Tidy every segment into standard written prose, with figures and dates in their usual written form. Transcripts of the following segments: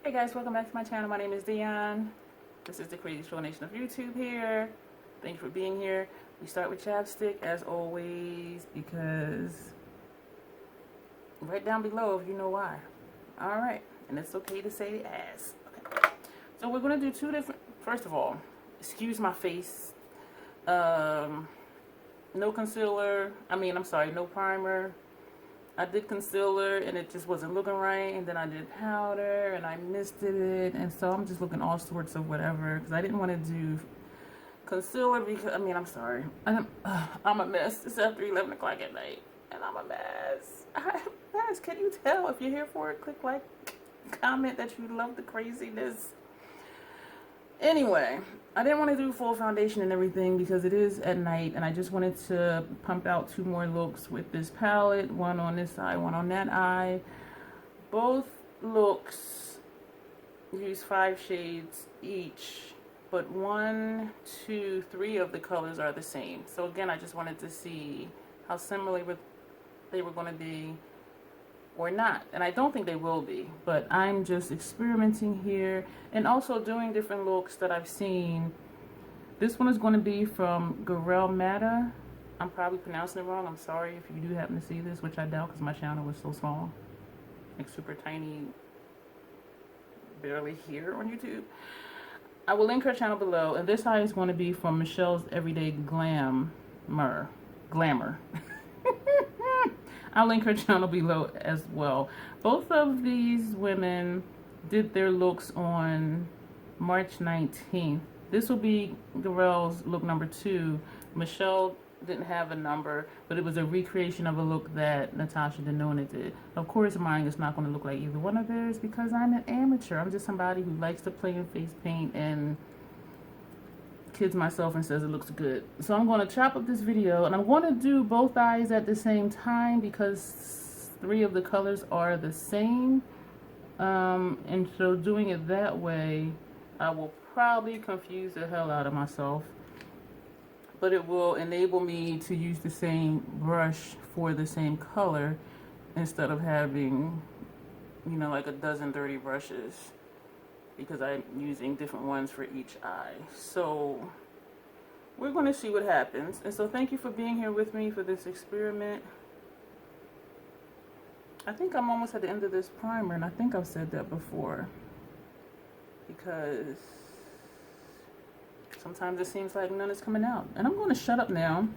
Hey guys, welcome back to my channel. My name is Dion. This is the crazy troll nation of YouTube here. Thank you for being here. We start with chapstick as always because right down below if you know why. Alright, and it's okay to say ass. Okay. So we're going to do two different, first of all, excuse my face. No concealer, no primer. I did concealer and it just wasn't looking right, and then I did powder and I misted it, and so I'm just looking all sorts of whatever because I didn't want to do concealer because I'm a mess. It's after 11 o'clock at night and I'm a mess. I'm a mess. Can you tell? If you're here for it, click like, comment that you love the craziness. Anyway, I didn't want to do full foundation and everything because it is at night, and I just wanted to pump out two more looks with this palette, one on this eye, one on that eye. Both looks use 5 shades each, but 1, 2, 3 of the colors are the same. So again, I just wanted to see how similar they were going to be or not, and I don't think they will be, but I'm just experimenting here and also doing different looks that I've seen. This one is going to be from Grin. I'm probably pronouncing it wrong. I'm sorry if you do happen to see this, which I doubt because my channel was so small, like super tiny, barely here on YouTube. I will link her channel below, and this eye is going to be from Michelle's Everyday Glamour. I'll link her channel below as well. Both of these women did their looks on March 19th. This will be Grin's look number 2. Michelle didn't have a number, but it was a recreation of a look that Natasha Denona did. Of course, mine is not going to look like either one of theirs because I'm an amateur. I'm just somebody who likes to play in face paint and kids myself and says it looks good. So I'm going to chop up this video, and I'm going to do both eyes at the same time because 3 of the colors are the same, and so doing it that way I will probably confuse the hell out of myself, but it will enable me to use the same brush for the same color instead of having, you know, like a dozen dirty brushes, because I'm using different ones for each eye. So we're going to see what happens. And so thank you for being here with me for this experiment. I think I'm almost at the end of this primer, and I think I've said that before, because sometimes it seems like none is coming out. And I'm going to shut up now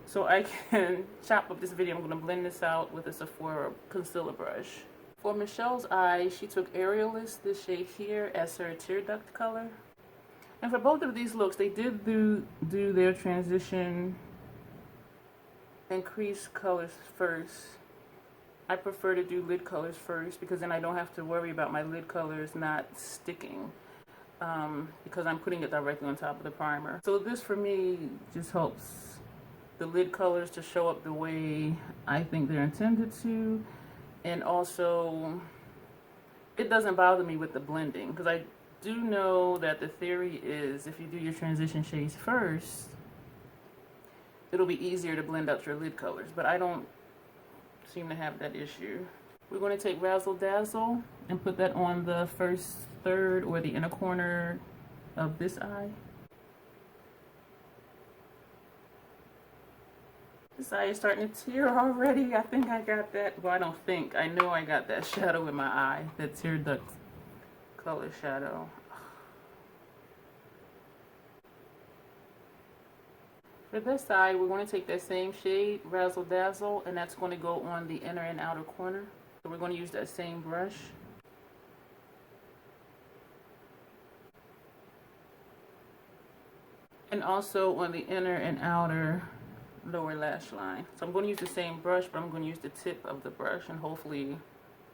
so I can chop up this video. I'm going to blend this out with a Sephora concealer brush. For Michelle's eye, she took Aerialist, this shade here, as her tear duct color. And for both of these looks, they did do their transition and crease colors first. I prefer to do lid colors first because then I don't have to worry about my lid colors not sticking, because I'm putting it directly on top of the primer. So this for me just helps the lid colors to show up the way I think they're intended to. And also, it doesn't bother me with the blending, because I do know that the theory is if you do your transition shades first, it'll be easier to blend out your lid colors, but I don't seem to have that issue. We're going to take Razzle Dazzle and put that on the first third or the inner corner of this eye. This eye is starting to tear already. I think I got that. Well, I don't think. I know I got that shadow in my eye. That tear duct color shadow. For this eye, we're going to take that same shade, Razzle Dazzle, and that's going to go on the inner and outer corner. So we're going to use that same brush. And also on the inner and outer lower lash line. So I'm going to use the same brush, but I'm going to use the tip of the brush, and hopefully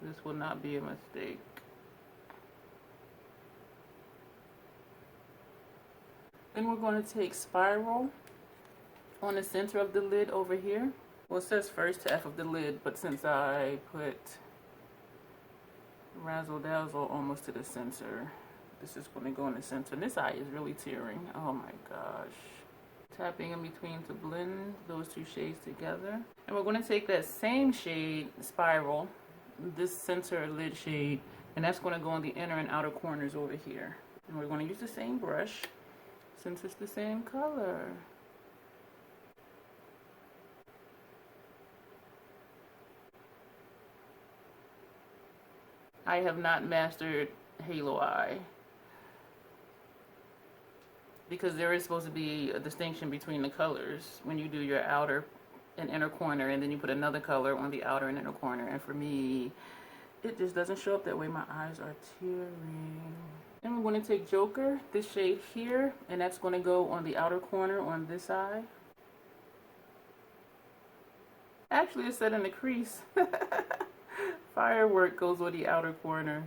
this will not be a mistake. Then we're going to take Spiral on the center of the lid over here. Well, it says first half of the lid, but since I put Razzle Dazzle almost to the center, this is going to go in the center. And this eye is really tearing. Oh my gosh. Tapping in between to blend those two shades together. And we're going to take that same shade, Spiral, this center lid shade, And that's going to go on the inner and outer corners over here. And we're going to use the same brush since it's the same color. I have not mastered Halo Eye because there is supposed to be a distinction between the colors when you do your outer and inner corner, and then you put another color on the outer and inner corner, and for me it just doesn't show up that way. My eyes are tearing. And we're going to take Joker, this shade here, and that's going to go on the outer corner on this eye. Actually, it's set in the crease. Firework goes on the outer corner.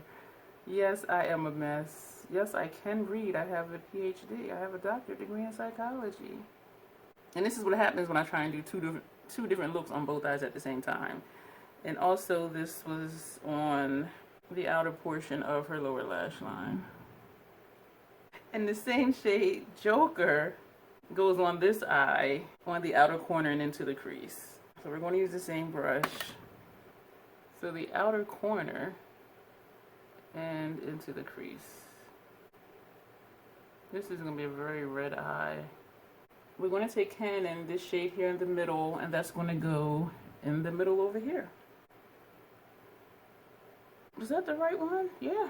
Yes, I am a mess. Yes, I can read. I have a PhD. I have a doctorate degree in psychology. And this is what happens when I try and do two different looks on both eyes at the same time. And also, this was on the outer portion of her lower lash line. And the same shade, Joker, goes on this eye, on the outer corner and into the crease. So we're going to use the same brush. So the outer corner and into the crease. This is going to be a very red eye. We're going to take Canon, this shade here in the middle, and that's going to go in the middle over here. Was that the right one? Yeah,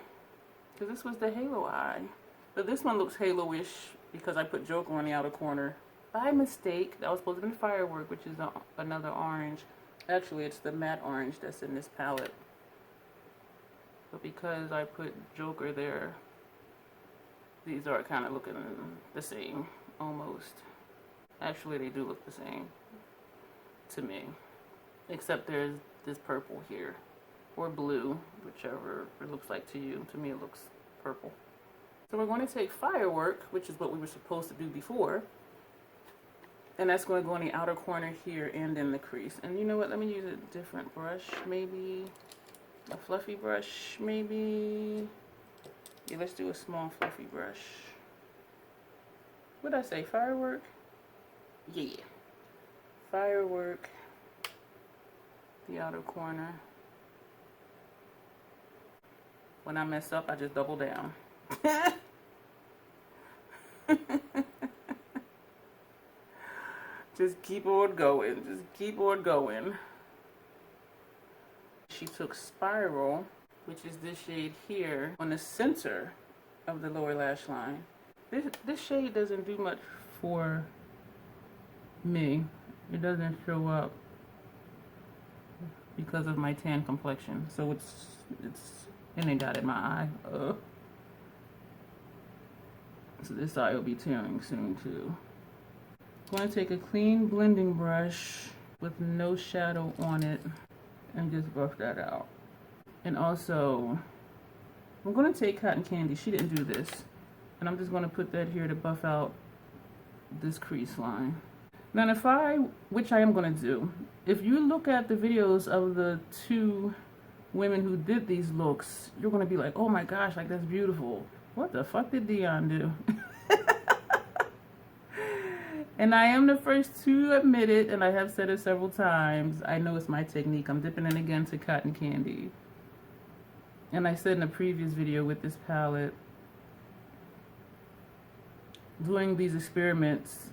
because this was the Halo Eye. But this one looks halo-ish because I put Joker on the outer corner by mistake. That was supposed to be Firework, which is another orange. Actually, it's the matte orange that's in this palette. But because I put Joker there, these are kind of looking the same, almost. Actually, they do look the same to me. Except there's this purple here. Or blue, whichever it looks like to you. To me, it looks purple. So we're going to take Firework, which is what we were supposed to do before. And that's going to go in the outer corner here and in the crease. And you know what? Let me use a different brush. Maybe a fluffy brush, maybe. Yeah, let's do a small fluffy brush. What did I say? Firework? Yeah. Firework. The outer corner. When I mess up, I just double down. Just keep on going. Just keep on going. She took Spiral, which is this shade here, on the center of the lower lash line. This shade doesn't do much for me. It doesn't show up because of my tan complexion. So and they got it in my eye. So this eye will be tearing soon too. I'm going to take a clean blending brush with no shadow on it and just buff that out. And also, I'm going to take Cotton Candy. She didn't do this. And I'm just going to put that here to buff out this crease line. Now which I am going to do, if you look at the videos of the two women who did these looks, you're going to be like, oh my gosh, like that's beautiful. What the fuck did Dion do? And I am the first to admit it, and I have said it several times. I know it's my technique. I'm dipping in again to Cotton Candy. And I said in a previous video with this palette, doing these experiments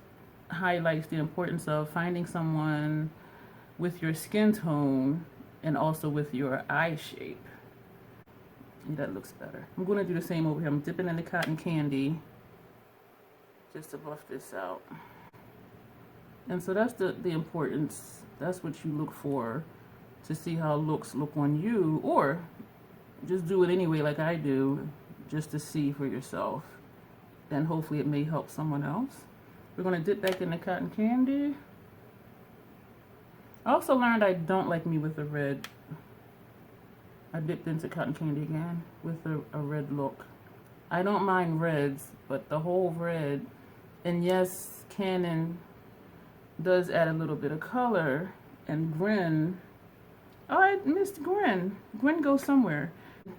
highlights the importance of finding someone with your skin tone and also with your eye shape. And that looks better. I'm going to do the same over here. I'm dipping in the Cotton Candy just to buff this out. And so that's the importance. That's what you look for to see how looks look on you, or just do it anyway like I do, just to see for yourself. And hopefully it may help someone else. We're going to dip back in the Cotton Candy. I also learned I don't like me with a red. I dipped into Cotton Candy again with a red look. I don't mind reds, but the whole red, and yes, Canon does add a little bit of color, and Grin, oh, I missed Grin. Grin goes somewhere.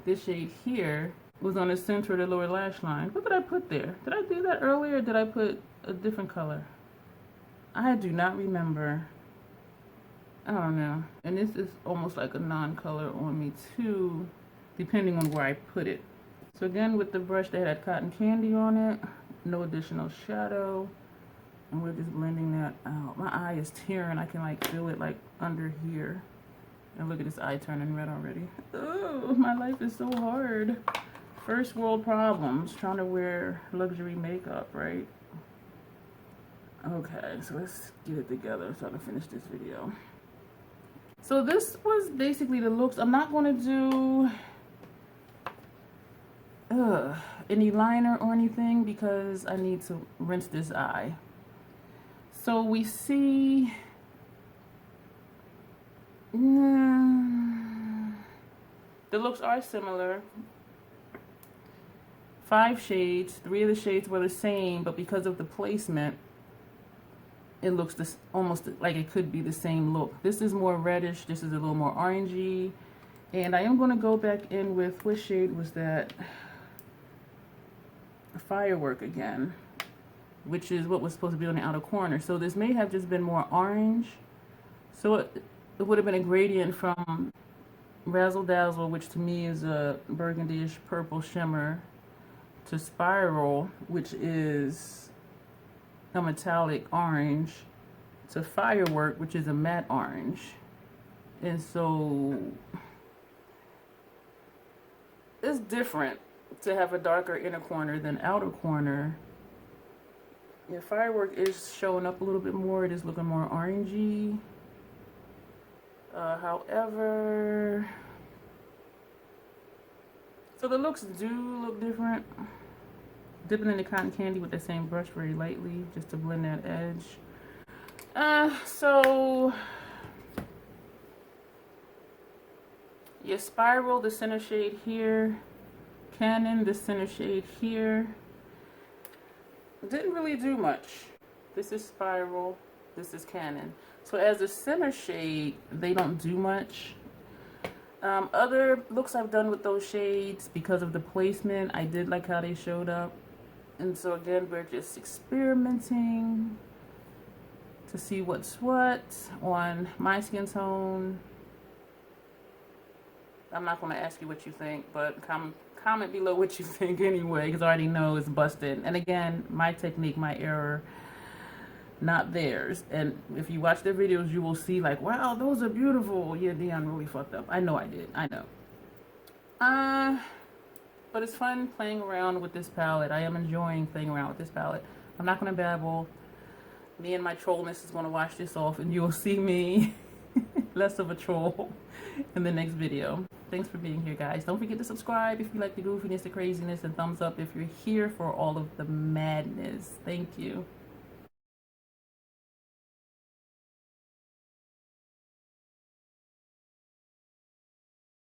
This shade here was on the center of the lower lash line. What did I put there? Did I do that earlier, or did I put a different color? I do not remember. I don't know. And this is almost like a non-color on me too. depending on where I put it. So again, with the brush that had cotton candy on it, no additional shadow, and we're just blending that out. My eye is tearing. I can like feel it like under here. And look at this eye turning red already. Oh, my life is so hard. First world problems, trying to wear luxury makeup, right? Okay, so let's get it together so I can finish this video. So this was basically the looks. I'm not going to do any liner or anything because I need to rinse this eye. So we see the looks are similar. 5 shades, 3 of the shades were the same, but because of the placement, it looks almost like it could be the same look. This is more reddish, this is a little more orangey. And I am going to go back in with, what shade was that? Firework again, which is what was supposed to be on the outer corner. So this may have just been more orange. So it would have been a gradient from Razzle Dazzle, which to me is a burgundy-ish purple shimmer, to Spiral, which is a metallic orange, to Firework, which is a matte orange. And so it's different to have a darker inner corner than outer corner. Yeah, Firework is showing up a little bit more. It is looking more orangey. However, so the looks do look different. Dipping in the cotton candy with the same brush very lightly just to blend that edge. So yeah, Spiral, the center shade here. Canon, the center shade here. Didn't really do much. This is Spiral, this is Canon. So as a center shade, they don't do much. Other looks I've done with those shades, because of the placement, I did like how they showed up. And so again, we're just experimenting to see what's what on my skin tone. I'm not going to ask you what you think, but comment below what you think anyway, because I already know it's busted. And again, my technique, my error, not theirs. And if you watch their videos, you will see like, wow, those are beautiful. Yeah, Dion really fucked up. I know I did. I know. But it's fun playing around with this palette. I am enjoying playing around with this palette. I'm not going to babble. Me and my trollness is going to wash this off, and you will see me less of a troll in the next video. Thanks for being here, guys. Don't forget to subscribe if you like the goofiness, the craziness, and thumbs up if you're here for all of the madness. Thank you.